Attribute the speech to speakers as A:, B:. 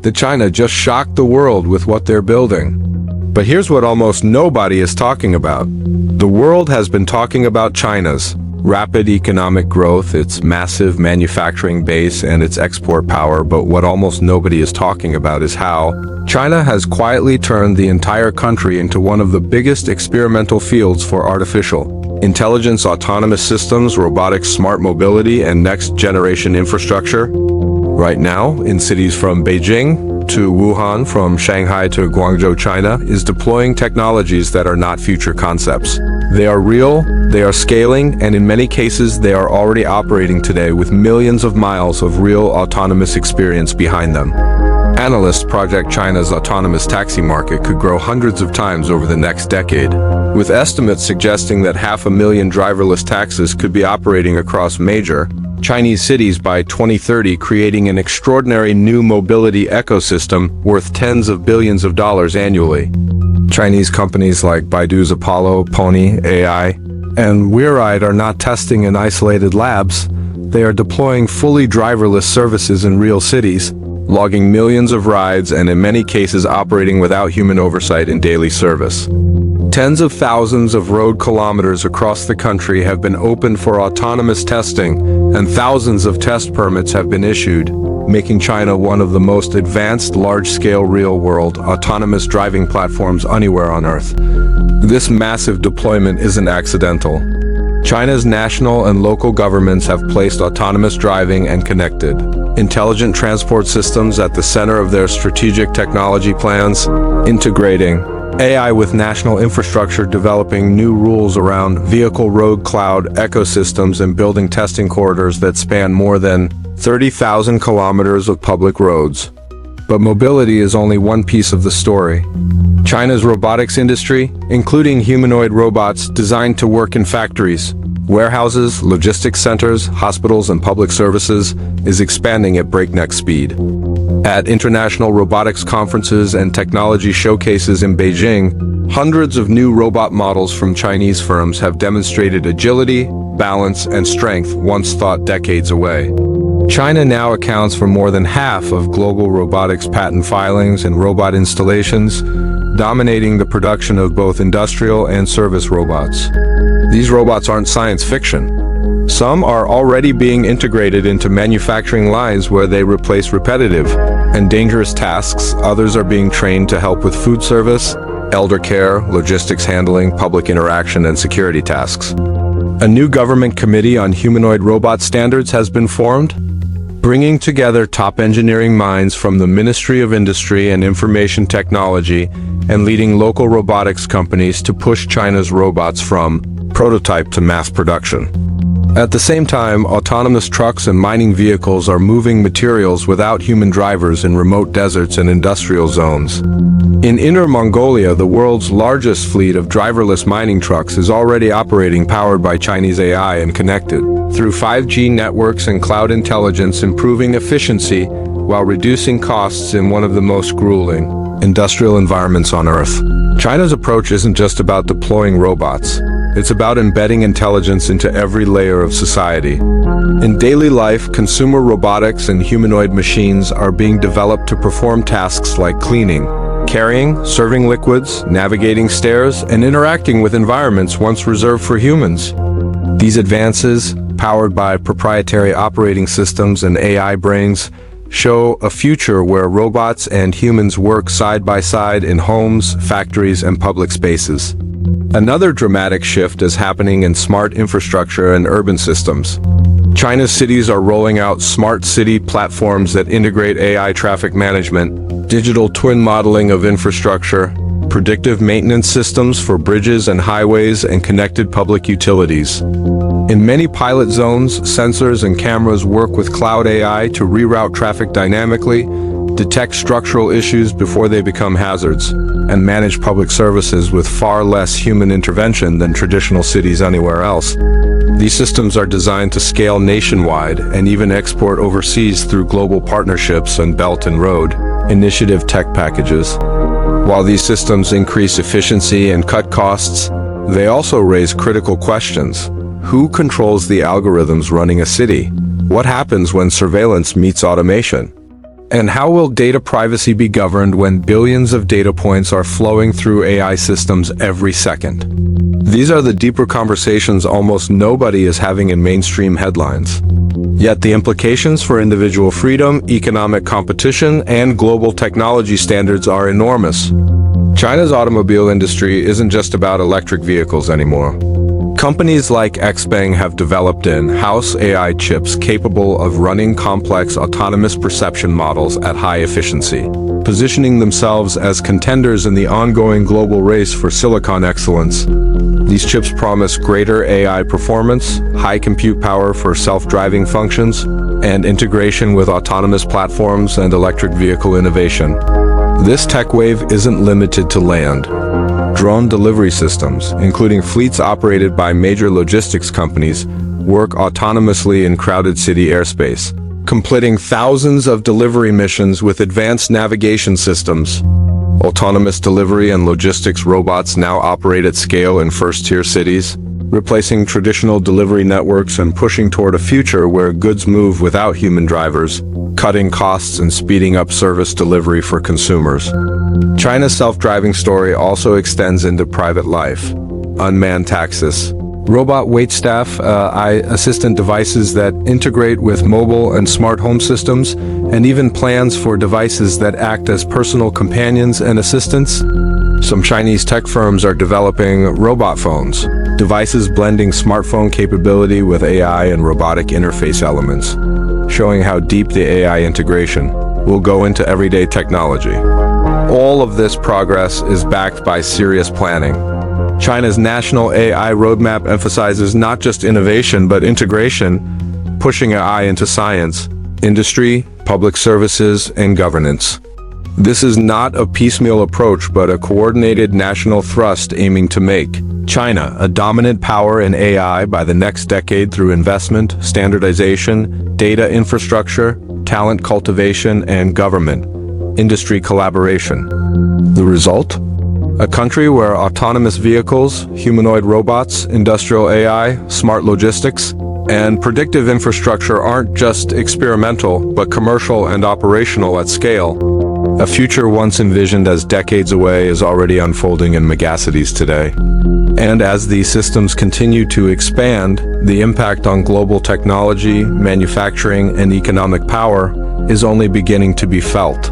A: that China just shocked the world with what they're building. But here's what almost nobody is talking about. The world has been talking about China's rapid economic growth, its massive manufacturing base, and its export power, but what almost nobody is talking about is how China has quietly turned the entire country into one of the biggest experimental fields for artificial intelligence, autonomous systems, robotics, smart mobility, and next-generation infrastructure. Right now, in cities from Beijing to Wuhan, from Shanghai to Guangzhou, China is deploying technologies that are not future concepts. They are real, they are scaling, and in many cases they are already operating today with millions of miles of real autonomous experience behind them. Analysts project China's autonomous taxi market could grow hundreds of times over the next decade, with estimates suggesting that 500,000 driverless taxis could be operating across major Chinese cities by 2030, creating an extraordinary new mobility ecosystem worth tens of billions of dollars annually. Chinese companies like Baidu's Apollo, Pony AI, and WeRide are not testing in isolated labs. They are deploying fully driverless services in real cities, logging millions of rides and in many cases operating without human oversight in daily service. Tens of thousands of road kilometers across the country have been opened for autonomous testing, and thousands of test permits have been issued, making China one of the most advanced large-scale real-world autonomous driving platforms anywhere on Earth. This massive deployment isn't accidental. China's national and local governments have placed autonomous driving and connected intelligent transport systems at the center of their strategic technology plans, integrating AI with national infrastructure, developing new rules around vehicle road cloud ecosystems, and building testing corridors that span more than 30,000 kilometers of public roads. But mobility is only one piece of the story. China's robotics industry, including humanoid robots designed to work in factories, warehouses, logistics centers, hospitals, and public services, is expanding at breakneck speed. At international robotics conferences and technology showcases in Beijing, hundreds of new robot models from Chinese firms have demonstrated agility, balance, and strength once thought decades away. China now accounts for more than half of global robotics patent filings and robot installations, dominating the production of both industrial and service robots. These robots aren't science fiction. Some are already being integrated into manufacturing lines where they replace repetitive and dangerous tasks. Others are being trained to help with food service, elder care, logistics handling, public interaction, and security tasks. A new government committee on humanoid robot standards has been formed, bringing together top engineering minds from the Ministry of Industry and Information Technology and leading local robotics companies to push China's robots from prototype to mass production. At the same time, autonomous trucks and mining vehicles are moving materials without human drivers in remote deserts and industrial zones. In Inner Mongolia, the world's largest fleet of driverless mining trucks is already operating, powered by Chinese AI and connected through 5G networks and cloud intelligence, improving efficiency while reducing costs in one of the most grueling industrial environments on Earth. China's approach isn't just about deploying robots. It's about embedding intelligence into every layer of society. In daily life, consumer robotics and humanoid machines are being developed to perform tasks like cleaning, carrying, serving liquids, navigating stairs, and interacting with environments once reserved for humans. These advances, powered by proprietary operating systems and AI brains, show a future where robots and humans work side by side in homes, factories, and public spaces. Another dramatic shift is happening in smart infrastructure and urban systems. China's cities are rolling out smart city platforms that integrate AI traffic management, digital twin modeling of infrastructure, predictive maintenance systems for bridges and highways, and connected public utilities. In many pilot zones, sensors and cameras work with cloud AI to reroute traffic dynamically, detect structural issues before they become hazards, and manage public services with far less human intervention than traditional cities anywhere else. These systems are designed to scale nationwide and even export overseas through global partnerships and Belt and Road Initiative tech packages. While these systems increase efficiency and cut costs, they also raise critical questions. Who controls the algorithms running a city? What happens when surveillance meets automation? And how will data privacy be governed when billions of data points are flowing through AI systems every second? These are the deeper conversations almost nobody is having in mainstream headlines. Yet the implications for individual freedom, economic competition, and global technology standards are enormous. China's automobile industry isn't just about electric vehicles anymore. Companies like XPeng have developed in-house AI chips capable of running complex autonomous perception models at high efficiency, positioning themselves as contenders in the ongoing global race for silicon excellence. These chips promise greater AI performance, high compute power for self-driving functions, and integration with autonomous platforms and electric vehicle innovation. This tech wave isn't limited to land. Drone delivery systems, including fleets operated by major logistics companies, work autonomously in crowded city airspace, completing thousands of delivery missions with advanced navigation systems. Autonomous delivery and logistics robots now operate at scale in first-tier cities, replacing traditional delivery networks and pushing toward a future where goods move without human drivers, cutting costs and speeding up service delivery for consumers. China's self-driving story also extends into private life. Unmanned taxis, robot waitstaff, assistant devices that integrate with mobile and smart home systems, and even plans for devices that act as personal companions and assistants. Some Chinese tech firms are developing robot phones, devices blending smartphone capability with AI and robotic interface elements, showing how deep the AI integration will go into everyday technology. All of this progress is backed by serious planning. China's national AI roadmap emphasizes not just innovation but integration, pushing AI into science, industry, public services, and governance. This is not a piecemeal approach but a coordinated national thrust aiming to make China a dominant power in AI by the next decade through investment, standardization, data infrastructure, talent cultivation, and government industry collaboration. The result? A country where autonomous vehicles, humanoid robots, industrial AI, smart logistics, and predictive infrastructure aren't just experimental, but commercial and operational at scale. A future once envisioned as decades away is already unfolding in megacities today. And as these systems continue to expand, the impact on global technology, manufacturing, and economic power is only beginning to be felt.